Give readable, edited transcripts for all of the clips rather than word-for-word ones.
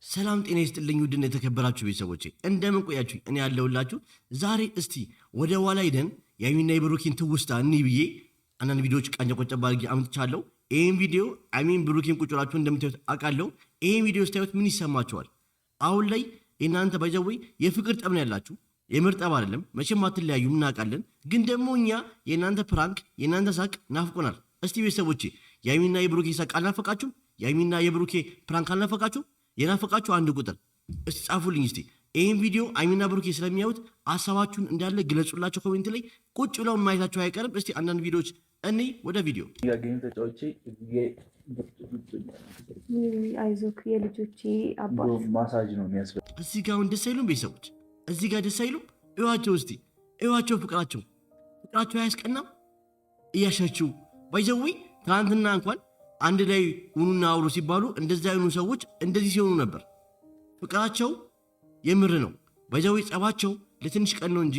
ሰላም ጤና ይስጥልኝ ውድና የተከበራችሁ ቤተሰቦቼ እንደምን ቆያችሁ? እኔ ያለሁላችሁ። ዛሬ እስቲ ወደ ኋላ ሄደን የአይሚና የብሩኬን ትውስታ እንይ ብዬ አንዳንድ ቪዲዮዎች ቃኘ ቆጨባ አድርጌ አምጥቻለሁ። ይህን ቪዲዮ አይሚን ብሩኬን ቁጭ ብላችሁ እንደምታዩት አውቃለሁ። ይህን ቪዲዮ ስታዩት ምን ይሰማችኋል? አሁን ላይ እናንተ ባይዘወይ የፍቅር ጠብ ነው ያላችሁ። የምር ጠብ አይደለም፣ መቼም አትለያዩ እናውቃለን። ግን ደግሞ እኛ የእናንተ ፕራንክ የእናንተ ሳቅ ናፍቆናል። እስቲ ቤተሰቦቼ የአይሚና የብሩኬ ሳቅ አልናፈቃችሁም? የአይሚና የብሩኬ ፕራንክ አልናፈቃችሁም? የናፈቃችሁ አንድ ቁጥር እስቲ ጻፉልኝ። እስቲ ይሄን ቪዲዮ አይሚና ብሩኬ ስለሚያዩት ሐሳባችሁን እንዳለ ግለጹላቸው ኮሜንት ላይ። ቁጭ ብለው ማየታቸው አይቀርም። እስቲ አንዳንድ ቪዲዮዎች እኔ ወደ ቪዲዮ ያገኙ ተጫውቼ አይዞክ የልጆቼ አባት ማሳጅ ነው የሚያስፈልግ። እዚህ ጋር ደስ አይሉም ቤተሰቦች? እዚህ ጋር ደስ አይሉም? እዩዋቸው እስቲ እዩዋቸው። ፍቅራቸው አያስቀናም? እያሻችሁ ባይዘዊ ትናንትና እንኳን አንድ ላይ ሁኑና አውሩ ሲባሉ እንደዛ አይኑ ሰዎች እንደዚህ ሲሆኑ ነበር። ፍቅራቸው የምር ነው። ባይዘዊ ጸባቸው ለትንሽ ቀን ነው እንጂ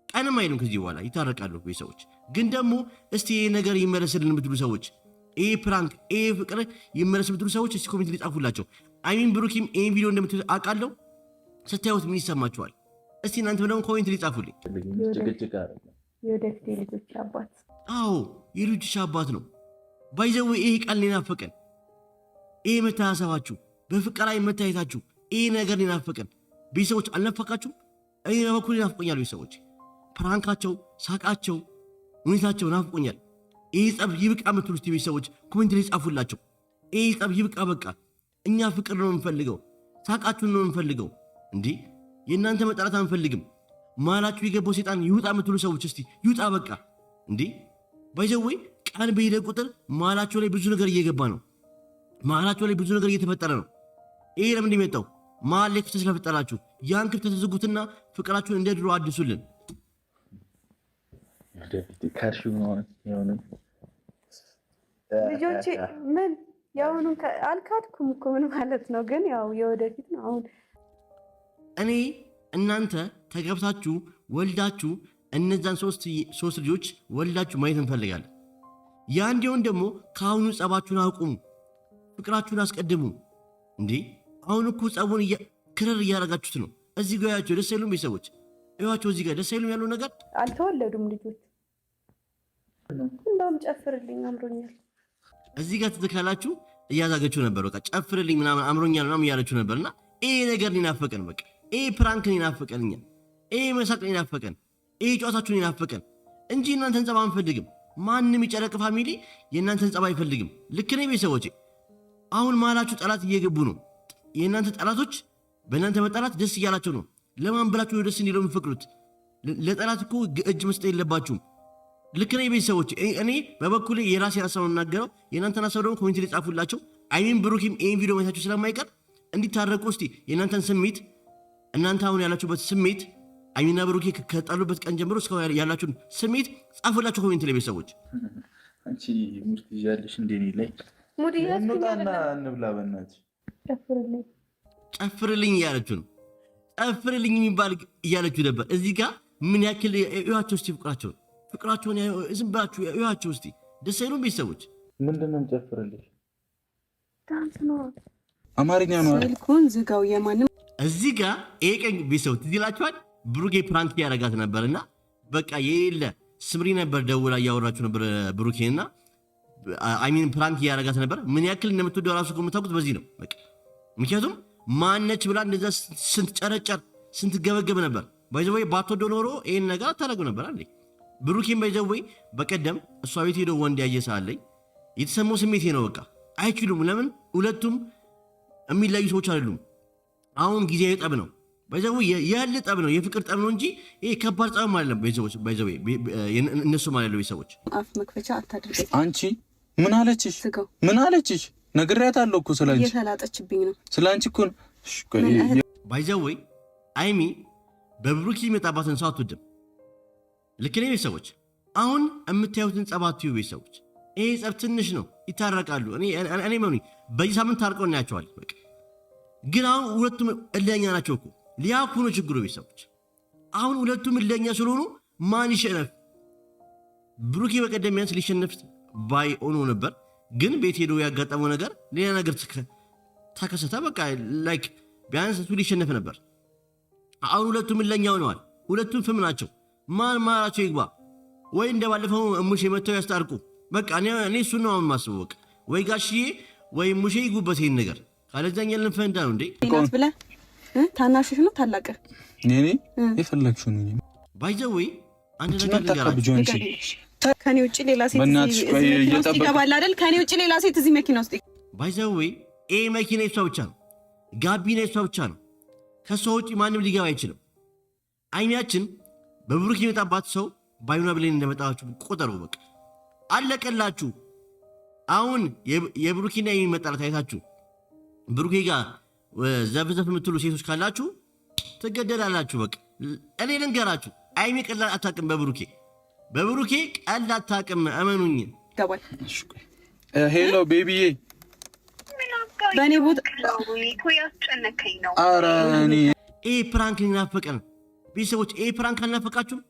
ቀንም አይሉም። ከዚህ በኋላ ይታረቃሉ ቤተሰቦች። ግን ደግሞ እስቲ ይሄ ነገር ይመለስልን የምትሉ ሰዎች፣ ይሄ ፕራንክ ይሄ ፍቅር ይመለስ የምትሉ ሰዎች እስቲ ኮሜንት ሊጻፉላቸው። አይሚን ብሩኪም ይሄን ቪዲዮ እንደምትሉ አውቃለሁ። ስታዩት ምን ይሰማችኋል? እስቲ እናንተ ደግሞ ኮሜንት ሊጻፉልኝ። የወደፊት የልጆች አባት። አዎ የልጆች አባት ነው። ባይዘው ይሄ ቃል ሊናፈቀን፣ ይሄ መተሳሰባችሁ፣ በፍቅር ላይ መታየታችሁ፣ ይሄ ነገር ሊናፈቀን ቤተሰቦች አልናፈቃችሁም? እኔ በበኩሌ ናፍቆኛል ቤተሰቦች። ፕራንካቸው፣ ሳቃቸው፣ ሁኔታቸው ናፍቆኛል። ይሄ ጸብ ይብቃ የምትሉ እስቲ ቤተሰቦች ኮሜንት ላይ ጻፉላቸው። ይሄ ጸብ ይብቃ በቃ። እኛ ፍቅር ነው የምንፈልገው፣ ሳቃችሁን ነው የምንፈልገው። እንዴ የእናንተ መጠላት አንፈልግም። መሀላችሁ የገባው ሴጣን ይውጣ የምትሉ ሰዎች እስቲ ይውጣ በቃ። እንዴ ባይዘው ቀን በሄደ ቁጥር መሀላቸው ላይ ብዙ ነገር እየገባ ነው። መሀላቸው ላይ ብዙ ነገር እየተፈጠረ ነው። ይሄ ለምን እንደመጣው መሀል ላይ ክፍተት ስለፈጠራችሁ ያን ክፍተት ዝጉትና ፍቅራችሁን እንደ ድሮ አድሱልን። ልጆቼ ምን ያውኑን አልካድኩም እኮ ምን ማለት ነው? ግን ያው የወደፊት ነው። አሁን እኔ እናንተ ተገብታችሁ ወልዳችሁ እነዛን ሶስት ልጆች ወልዳችሁ ማየት እንፈልጋለን። ያ እንዲሆን ደግሞ ከአሁኑ ጸባችሁን አቁሙ፣ ፍቅራችሁን አስቀድሙ። እንዴ አሁን እኮ ጸቡን ክርር እያደረጋችሁት ነው። እዚህ ጋር ያቸው ደስ አይሉም ቤተሰቦች? እዩዋቸው። እዚህ ጋር ደስ አይሉም ያለው ነገር አልተወለዱም ልጆች። እንደውም ጨፍርልኝ አምሮኛል። እዚህ ጋር ትተካላችሁ እያዛገችሁ ነበር። በቃ ጨፍርልኝ ምናምን አምሮኛል ምናምን እያለችሁ ነበርና ይሄ ነገር ሊናፈቀን፣ በቃ ይሄ ፕራንክ ሊናፈቀን፣ እኛ ይሄ መሳቅ ሊናፈቀን፣ ይሄ ጨዋታችሁን ሊናፈቀን እንጂ እናንተን ጸባ አንፈልግም። ማንም የጨረቅ ፋሚሊ የእናንተን ጸባ አይፈልግም። ልክ ነኝ ቤተሰቦቼ? አሁን መሀላችሁ ጠላት እየገቡ ነው። የእናንተ ጠላቶች በእናንተ መጠላት ደስ እያላቸው ነው። ለማን ብላችሁ ነው ደስ እንዲለው የሚፈቅዱት? ለጠላት እኮ እጅ መስጠት የለባችሁም። ልክ ነኝ ቤተሰቦቼ? እኔ በበኩሌ የራሴን ሀሳብ እናገረው፣ የእናንተን ሀሳብ ደግሞ ኮሜንት ላይ ጻፉላቸው። አይሚን ብሩኪም ይህን ቪዲዮ ማየታችሁ ስለማይቀር እንዲታረቁ እስቲ የእናንተን ስሜት፣ እናንተ አሁን ያላችሁበት ስሜት አይሚና ብሩኬ ከጣሉበት ቀን ጀምሮ እስካሁን ያላችሁን ስሜት ጻፉላችሁ ኮሜንት ላይ ቤተሰቦች። አንቺ ሙድ ይያለሽ እንደኔ ላይ ሙድ ይያስኩና እንብላ በእናትሽ። ጨፍርልኝ እያለችሁ ነው። ጨፍርልኝ የሚባል እያለችሁ ነበር። እዚህ ጋር ምን ያክል እዩዋቸው እስቲ ፍቅራቸውን ዝም ብላችሁ እዩዋቸው እስቲ። ደስ አይሉም ቤተሰቦች? ምንድነው ጨፍርልኝ? ዳንስ ነው፣ አማርኛ ነው። ስልኩን ዝጋው። የማንም እዚህ ጋር ይሄ ቀን ቤተሰቦች ትዝ ይላችኋል? ብሩኬ ፕራንክ ያረጋት ነበርና በቃ የሌለ ስምሪ ነበር ደውላ እያወራችሁ ነበር ብሩኬና አይሚን ፕራንክ ያረጋት ነበር። ምን ያክል እንደምትወደው ራሱ የምታውቁት በዚህ ነው በቃ። ምክንያቱም ማነች ብላ እንደዛ ስንት ጨረጨር ስንት ገበገብ ነበር። ባይዘወይ ባትወደው ኖሮ ይሄን ነገር አታረጉ ነበር አይደል? ብሩኬን ባይዘወይ በቀደም እሷ ቤት ሄዶ ወንድ ያየ ሰዓት የተሰማው ስሜት ነው በቃ። አይችሉም። ለምን? ሁለቱም የሚለዩ ሰዎች አይደሉም። አሁን ጊዜያዊ ጠብ ነው ባይዘወይ፣ ያለ ጠብ ነው፣ የፍቅር ጠብ ነው እንጂ ይሄ ከባድ ጠብ አይደለም። ባይዘወይ እነሱ ማለት ነው ቤተሰቦች። አፍ መክፈቻ አታድርገኝ። አንቺ ምን አለችሽ? ምን አለችሽ? ነግሬያታለሁ እኮ ስላንቺ እየተላጠችብኝ ነው። ስላንቺ እኮ ባይዘወይ አይሚ በብሩኬ የሚመጣባትን ሰው አትወድም። ልክ ነኝ ቤተሰቦች? አሁን የምታዩትን ጸብ አትዩ ቤተሰቦች። ይሄ ጸብ ትንሽ ነው፣ ይታረቃሉ። እኔ መኑ በዚህ ሳምንት ታርቀው እናያቸዋለን በቃ። ግን አሁን ሁለቱም እልኸኛ ናቸው እኮ። ሊያኩ ነው ችግሩ ቤተሰቦች። አሁን ሁለቱም እልኸኛ ስለሆኑ ማን ይሸነፍ? ብሩኬ በቀደም ያንስ ሊሸነፍ ባይ ሆኖ ነበር። ግን ቤት ሄዶ ያጋጠመው ነገር ሌላ ነገር ተከሰተ። በቃ ላይክ ቢያንስ እሱ ሊሸነፍ ነበር። አሁን ሁለቱም ለኛ ሆነዋል። ሁለቱም ፍም ናቸው። ማን ማራቸው ይግባ ወይ እንደባለፈው እሙሼ መተው ያስታርቁ። በቃ እኔ እሱ ነው የማስበው። በቃ ወይ ጋሽዬ ወይ እሙሼ ይጉበት ይሄን ነገር ካለዛኛ ልንፈንዳ ነው እንዴ? ብለህ ታናሽሽ ነው ታላቀ እኔ የፈለግሽው ነው ባይዘው አንድ ነገር ልንገራችሁ። ከኔ ውጪ ሌላ ሴት ይገባል አይደል? ከኔ ውጪ ሌላ ሴት እዚህ መኪና ውስጥ ባይዘው ኤ መኪና የሷ ብቻ ነው። ጋቢና የሷ ብቻ ነው። ከሷ ውጪ ማንም ሊገባ አይችልም። አይናችን በብሩክ የመጣባት ሰው ባይኗ ብለን እንደመጣችሁ ቆጠሩ። በቃ አለቀላችሁ። አሁን የብሩክና የሚመጣላት አይታችሁ ብሩክ ጋር ዘፍዘፍ የምትሉ ሴቶች ካላችሁ ትገደላላችሁ። በቃ እኔ ልንገራችሁ፣ አይሚ ቀላል አታውቅም። በብሩኬ ቀላል አታውቅም። እመኑኝ። ሄሎ ቤቢዬ፣ በእኔ ቦታ ያስጨነቀኝ ነው። ኧረ እኔ ይሄ ፕራንክ ናፈቀን። ቤተሰቦች ይሄ ፕራንክ አልናፈቃችሁም?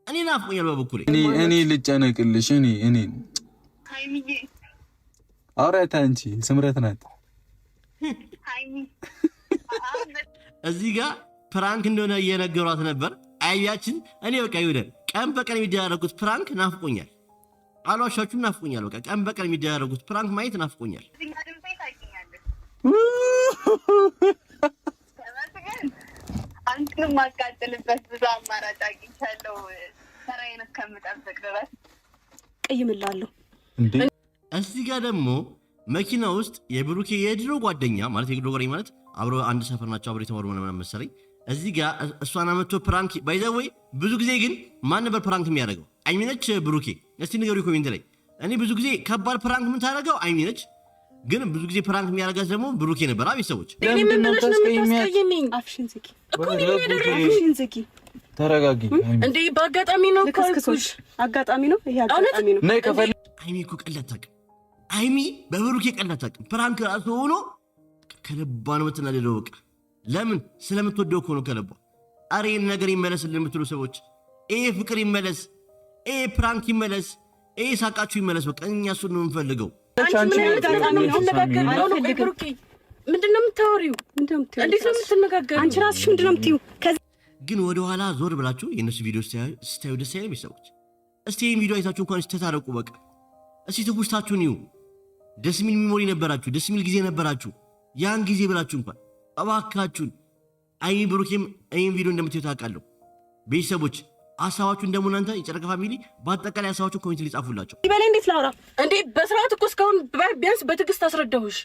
እኔ ናፍቆኛል በበኩሌ። እኔ ልጨነቅልሽ። እኔ ሃይሚዬ አውራት አንቺ ስምረት ናት። ሃይሚ እዚህ ጋር ፕራንክ እንደሆነ እየነገሯት ነበር አይያችን። እኔ በቃ ይወደ ቀን በቀን የሚደረጉት ፕራንክ ናፍቆኛል። አሏሻችሁም ናፍቆኛል። በቃ ቀን በቀን የሚደረጉት ፕራንክ ማየት ናፍቆኛል። አንተም ማቃጠልበት ብዙ አማራጭ አግኝቻለሁ። ሰራዬን እስከምጠብቅ ድረስ ቀይምላለሁ። እዚህ ጋር ደግሞ መኪና ውስጥ የብሩኬ የድሮ ጓደኛ ማለት የድሮ ጓደኛ ማለት አብሮ አንድ ሰፈር ናቸው፣ አብሮ የተማሩ ምናምን መሰለኝ። እዚህ ጋር እሷን አመቶ ፕራንክ ባይዘወይ። ብዙ ጊዜ ግን ማን ነበር ፕራንክ የሚያደርገው? አይሚ ነች ብሩኬ? እስቲ ንገሩ ኮሜንት ላይ። እኔ ብዙ ጊዜ ከባድ ፕራንክ ምን ታደርገው አይሚ ነች፣ ግን ብዙ ጊዜ ፕራንክ የሚያደርጋት ደግሞ ብሩኬ ነበር። አቤት ሰዎች፣ ተረጋጊ እንዴ! በአጋጣሚ ነው ካልኩሽ፣ አጋጣሚ ነው ይሄ፣ አጋጣሚ ነው። አይሚ እኮ ቀልድ አታውቅም። አይሚ በብሩኬ ቀልድ አታውቅም። ፕራንክ ራሱ ሆኖ ከልቧ ነው የምትናደደው። በቃ ለምን? ስለምትወደው እኮ ነው ከልቧ። አሬ ነገር ይመለስልን የምትሉ ሰዎች፣ ይሄ ፍቅር ይመለስ፣ ይሄ ፕራንክ ይመለስ፣ ይሄ ሳቃችሁ ይመለስ። በቃ እኛ እሱን ነው የምንፈልገው። ምንድነው የምታወሪው? እንዴት ነው የምትነጋገሪው? አንቺ ራስሽ ምንድነው የምትይው? ግን ወደኋላ ዞር ብላችሁ የእነሱ ቪዲዮ ስታዩ ደስ አይልም? ሰዎች እስቲ ይህን ቪዲዮ አይታችሁ እንኳን ተታረቁ። በቃ እስቲ ትውስታችሁን ይዩ። ደስ የሚል ሚሞሪ ነበራችሁ፣ ደስ የሚል ጊዜ ነበራችሁ። ያን ጊዜ ብላችሁ እንኳን እባካችሁን። አይሚ ብሩኬም ይህን ቪዲዮ እንደምትዩ ታውቃለሁ። ቤተሰቦች ሀሳባችሁን ደግሞ እናንተ የጨረቃ ፋሚሊ በአጠቃላይ ሀሳባችሁን ኮሜንት ሊጻፉላቸው። ይበላይ እንዴት ላውራ እንዴ? በስርዓት እኮ እስካሁን ቢያንስ በትዕግስት አስረዳሁሽ።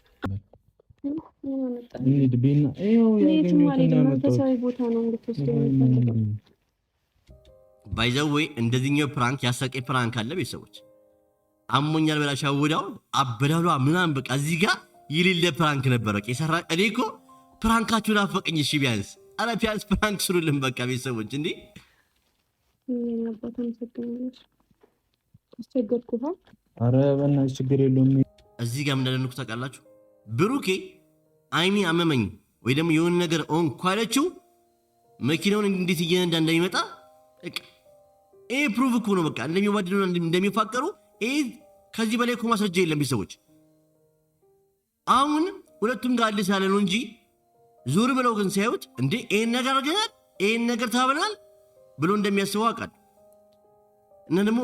ባይዘዌ እንደዚህኛው ፕራንክ ያሳቀኝ ፕራንክ አለ። ቤተሰቦች አሞኛል ብላ ሻውዳው አበዳሏ ምናምን በቃ እዚህ ጋር ይልለ ፕራንክ ነበረ የሰራ። እኔ እኮ ፕራንካችሁን አፈቀኝ። እሺ ቢያንስ አረ ቢያንስ ፕራንክ ስሩልን በቃ ቤተሰቦች። እንዴ አረ በእናትሽ ችግር የለውም። እዚህ ጋር እንዳደነኩ ታውቃላችሁ? ብሩኬ አይሚ አመመኝ ወይ ደግሞ የሆነ ነገር ኦን ኳለችው መኪናውን እንዴት እየነዳ እንደሚመጣ ይሄ ፕሩቭ እኮ ነው። በቃ እንደሚዋደዱ እንደሚፋቀሩ ይሄ ከዚህ በላይ እኮ ማስረጃ የለም ቤተሰቦች። አሁን ሁለቱም ጋር አለ ሳለ ነው እንጂ ዙር ብለው ግን ሲያዩት እንዴ ይሄን ነገር አድርገናል፣ ይሄን ነገር ታበላል ብሎ እንደሚያስበው አውቃለሁ። እና ደግሞ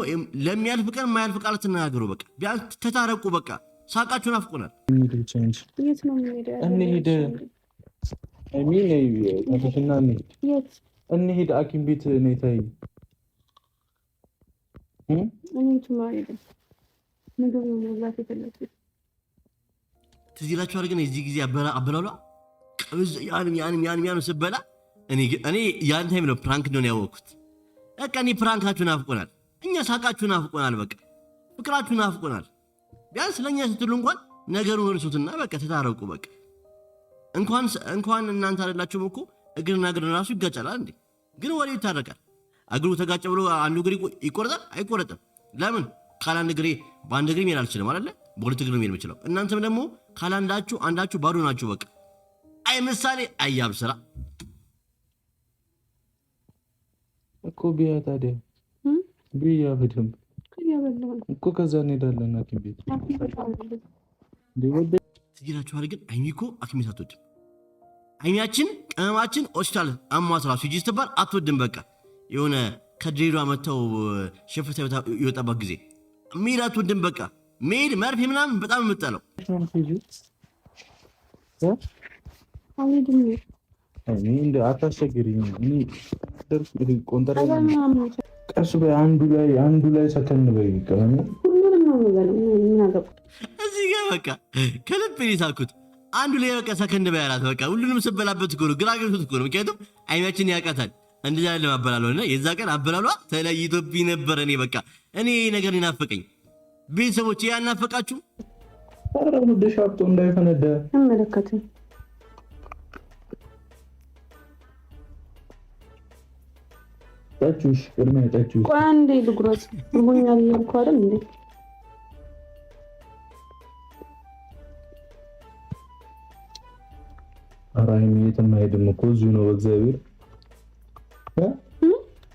ለሚያልፍ ቀን የማያልፍ ቃል ተናገሩ። በቃ ቢያንስ ተታረቁ። በቃ ሳቃችሁን አፍቆናል። እንሂድ ሐኪም ቤት ነይ ታይ። ትዝ ይላችኋል ግን የዚህ ጊዜ አበላሏ ያንም ስበላ እኔ ያን ታይም ነው ፕራንክ እንደሆነ ያወቅኩት። በቃ እኔ ፕራንካችሁን አፍቆናል፣ እኛ ሳቃችሁን አፍቆናል፣ በቃ ፍቅራችሁን አፍቆናል። ቢያንስ ለእኛ ስትሉ እንኳን ነገሩን እርሱትና በቃ ተታረቁ። በቃ እንኳን እናንተ አይደላችሁም እኮ እግርና እግር ራሱ ይጋጫላል እንዴ? ግን ወሬው ይታረቃል። እግሩ ተጋጨ ብሎ አንዱ እግር ይቆረጣል? አይቆረጥም። ለምን? ካላንድ እግሬ በአንድ እግሬ መሄድ አልችልም አይደለ? በሁለት እግር መሄድ የምችለው። እናንተም ደግሞ ካላንዳችሁ አንዳችሁ ባዶ ናችሁ። በቃ አይ ምሳሌ አያብ ስራ እኮ ቢያ ታዲያ ቢያ በደምብ እኮ ከዛ እንሄዳለን ሐኪም ቤት ትጅላችኋል። ግን አይሚ እኮ ሐኪም ቤት አትወድም። አይሚያችን ቅመማችን ሆስፒታል አሟት ራሱ ሂጂ ስትባል አትወድም። በቃ የሆነ ከድሬዳዋ መጥተው ሽፍታ የወጣባት ጊዜ መሄድ አትወድም። በቃ መሄድ መርፌ ምናምን በጣም የምጠለው እንደ አታስቸግሪኝ። ቀስ በይ፣ አንዱ ላይ ሰከን በይ። እዚህ ጋር በቃ ከልብ የሳኩት አንዱ ላይ በቃ ሰከን በይ አላት። በቃ ሁሉንም ስበላበት እኮ ነው፣ ግራ ገብቶት እኮ ነው። ምክንያቱም አይሚያችን ያውቃታል እንደዛ ያለ አበላሏ እና የዛ ቀን አበላሏ ተለይቶብኝ ነበር። እኔ በቃ እኔ ነገር ይናፈቀኝ። ቤተሰቦች ያናፈቃችሁ ኧረ ሙደሽ አብጦ እንዳይፈነዳ አመለከተኝ። ጠጪሽ ቅድሚያ ጠጪሽ። ቆይ አንዴ ልጉረስ ብሎኛል እያልኩ አይደል እንዴ? ኧረ አይሚ የትም አይሄድም እኮ እዚሁ ነው። በእግዚአብሔር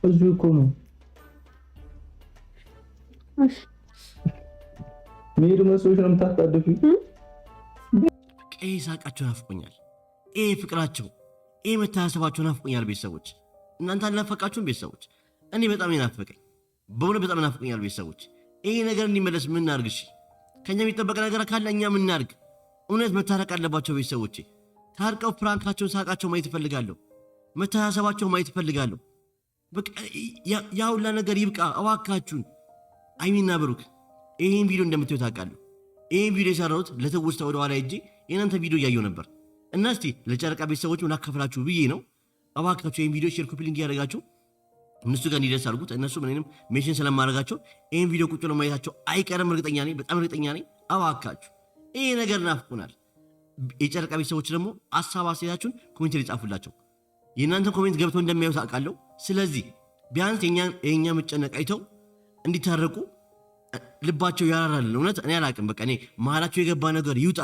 እዚሁ እኮ ነው። እሺ መሄድ መስሎሽ ነው የምታጣድፊው? ቀይ ሳቃቸው ናፍቆኛል። ፍቅራቸው መተሳሰባቸው ናፍቆኛል። ቤተሰቦች እናንተ አልናፈቃችሁም? ቤተሰቦች እኔ በጣም ናፈቀኝ። በእውነት በጣም ናፍቆኛል። ቤተሰቦች ነገር እንዲመለስ ምን እናድርግ? እሺ ከኛ የሚጠበቅ ነገር ካለ እኛ ምን እናድርግ? እውነት መታረቅ አለባቸው። ቤተሰቦቼ ታርቀው ፍራንካቸውን ሳቃቸው ማየት እፈልጋለሁ። መተሳሰባቸው ማየት እፈልጋለሁ። በቃ ያ ሁላ ነገር ይብቃ እባካችሁን። አይሚና ብሩክ ይህን ቪዲዮ እንደምታዩት አውቃለሁ። ይህን ቪዲዮ የሰራሁት ለትውስታ ወደ ኋላ ሄጄ የእናንተ ቪዲዮ እያየሁ ነበር እና እስቲ ለጨረቃ ቤተሰቦች ምን አካፍላችሁ ብዬ ነው። እባካችሁ ይህን ቪዲዮ ሼር፣ ኮፒ ሊንክ እያደረጋችሁ እነሱ ጋር እንዲደርስ አድርጉት። እነሱ ምንም ሜንሽን ስለማድረጋቸው ይህን ቪዲዮ ቁጭ ብለው ማየታቸው አይቀርም። እርግጠኛ ነኝ፣ በጣም እርግጠኛ ነኝ። እባካችሁ ይህ ነገር ናፍቆናል። የጨረቃ ቤተሰቦች ደግሞ ሀሳብ አስተያየታችሁን ኮሜንት ላይ ጻፉላቸው። የእናንተን ኮሜንት ገብተው እንደሚያዩት አውቃለሁ። ስለዚህ ቢያንስ የእኛ መጨነቅ አይተው እንዲታረቁ ልባቸው ያራራል። እውነት እኔ አላቅም። በቃ እኔ መሀላቸው የገባ ነገር ይውጣ።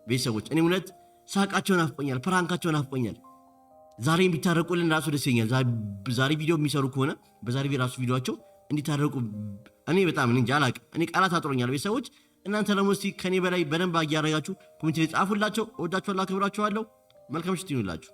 ቤተሰቦች እኔ እውነት ሳቃቸው ናፍቆኛል፣ ፕራንካቸው ናፍቆኛል። ዛሬ ቢታረቁልን ራሱ ደስ ይለኛል። ዛሬ ቪዲዮ የሚሰሩ ከሆነ በዛሬ ራሱ ቪዲዮቸው እንዲታረቁ እኔ በጣም እንጃ አላቅም። እኔ ቃላት አጥሮኛል። ቤተሰቦች እናንተ ደግሞ እስቲ ከኔ በላይ በደንብ እያደረጋችሁ ኮሜንት ላይ ጻፉላቸው። እወዳችኋለሁ፣ አከብራችኋለሁ። መልካም ምሽት ይሁንላችሁ።